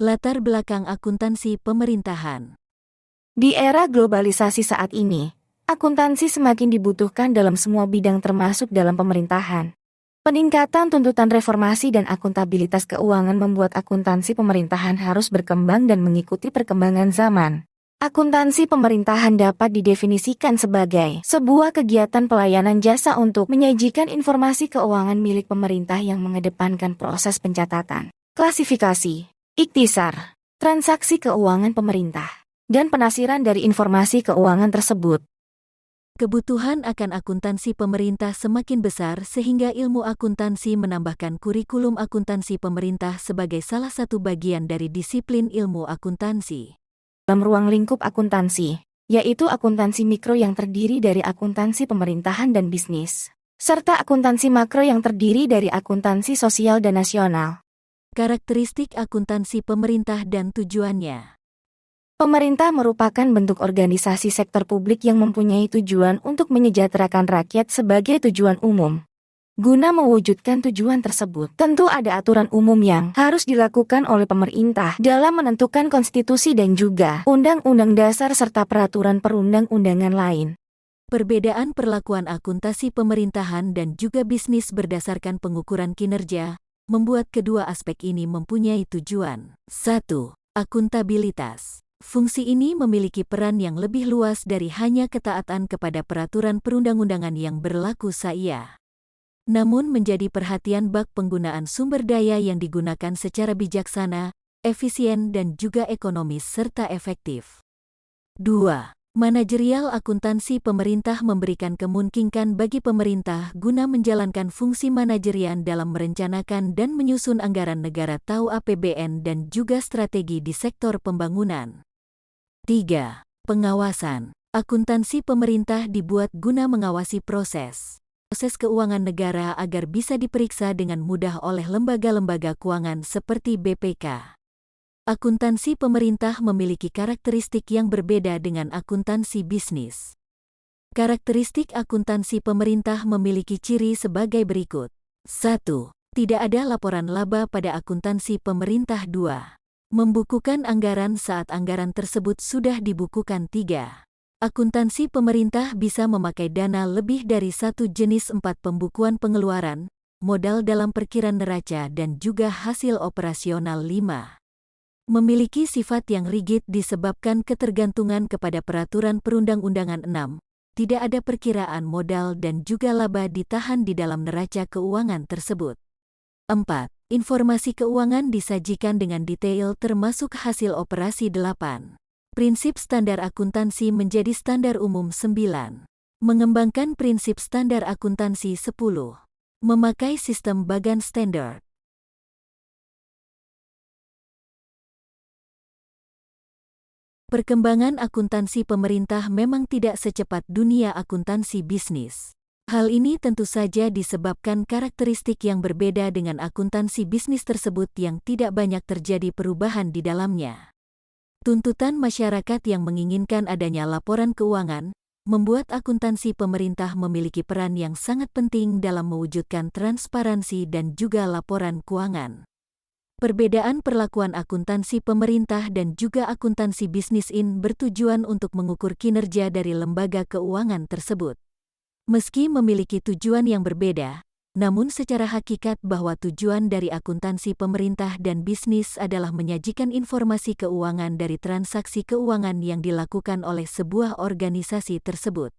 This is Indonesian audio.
Latar belakang akuntansi pemerintahan. Di era globalisasi saat ini, akuntansi semakin dibutuhkan dalam semua bidang termasuk dalam pemerintahan. Peningkatan tuntutan reformasi dan akuntabilitas keuangan membuat akuntansi pemerintahan harus berkembang dan mengikuti perkembangan zaman. Akuntansi pemerintahan dapat didefinisikan sebagai sebuah kegiatan pelayanan jasa untuk menyajikan informasi keuangan milik pemerintah yang mengedepankan proses pencatatan, klasifikasi, ikhtisar, transaksi keuangan pemerintah, dan penafsiran dari informasi keuangan tersebut. Kebutuhan akan akuntansi pemerintah semakin besar sehingga ilmu akuntansi menambahkan kurikulum akuntansi pemerintah sebagai salah satu bagian dari disiplin ilmu akuntansi. Dalam ruang lingkup akuntansi, yaitu akuntansi mikro yang terdiri dari akuntansi pemerintahan dan bisnis, serta akuntansi makro yang terdiri dari akuntansi sosial dan nasional. Karakteristik akuntansi pemerintah dan tujuannya. Pemerintah merupakan bentuk organisasi sektor publik yang mempunyai tujuan untuk menyejahterakan rakyat sebagai tujuan umum. Guna mewujudkan tujuan tersebut, tentu ada aturan umum yang harus dilakukan oleh pemerintah dalam menentukan konstitusi dan juga undang-undang dasar serta peraturan perundang-undangan lain. Perbedaan perlakuan akuntansi pemerintahan dan juga bisnis berdasarkan pengukuran kinerja membuat kedua aspek ini mempunyai tujuan. 1. Akuntabilitas. Fungsi ini memiliki peran yang lebih luas dari hanya ketaatan kepada peraturan perundang-undangan yang berlaku saja. Namun menjadi perhatian bak penggunaan sumber daya yang digunakan secara bijaksana, efisien dan juga ekonomis serta efektif. 2. Manajerial akuntansi pemerintah memberikan kemungkinan bagi pemerintah guna menjalankan fungsi manajerial dalam merencanakan dan menyusun anggaran negara atau APBN dan juga strategi di sektor pembangunan. 3. Pengawasan. Akuntansi pemerintah dibuat guna mengawasi proses keuangan negara agar bisa diperiksa dengan mudah oleh lembaga-lembaga keuangan seperti BPK. Akuntansi pemerintah memiliki karakteristik yang berbeda dengan akuntansi bisnis. Karakteristik akuntansi pemerintah memiliki ciri sebagai berikut. 1. Tidak ada laporan laba pada akuntansi pemerintah. 2. Membukukan anggaran saat anggaran tersebut sudah dibukukan. 3. Akuntansi pemerintah bisa memakai dana lebih dari satu jenis 4 pembukuan pengeluaran, modal dalam perkiraan neraca dan juga hasil operasional. 5. Memiliki sifat yang rigid disebabkan ketergantungan kepada peraturan perundang-undangan. 6. Tidak ada perkiraan modal dan juga laba ditahan di dalam neraca keuangan tersebut. 4. Informasi keuangan disajikan dengan detail termasuk hasil operasi. 8. Prinsip standar akuntansi menjadi standar umum. 9. Mengembangkan prinsip standar akuntansi. 10. Memakai sistem Bagan Standard. Perkembangan akuntansi pemerintah memang tidak secepat dunia akuntansi bisnis. Hal ini tentu saja disebabkan karakteristik yang berbeda dengan akuntansi bisnis tersebut yang tidak banyak terjadi perubahan di dalamnya. Tuntutan masyarakat yang menginginkan adanya laporan keuangan membuat akuntansi pemerintah memiliki peran yang sangat penting dalam mewujudkan transparansi dan juga laporan keuangan. Perbedaan perlakuan akuntansi pemerintah dan juga akuntansi bisnis bertujuan untuk mengukur kinerja dari lembaga keuangan tersebut. Meski memiliki tujuan yang berbeda, namun secara hakikat bahwa tujuan dari akuntansi pemerintah dan bisnis adalah menyajikan informasi keuangan dari transaksi keuangan yang dilakukan oleh sebuah organisasi tersebut.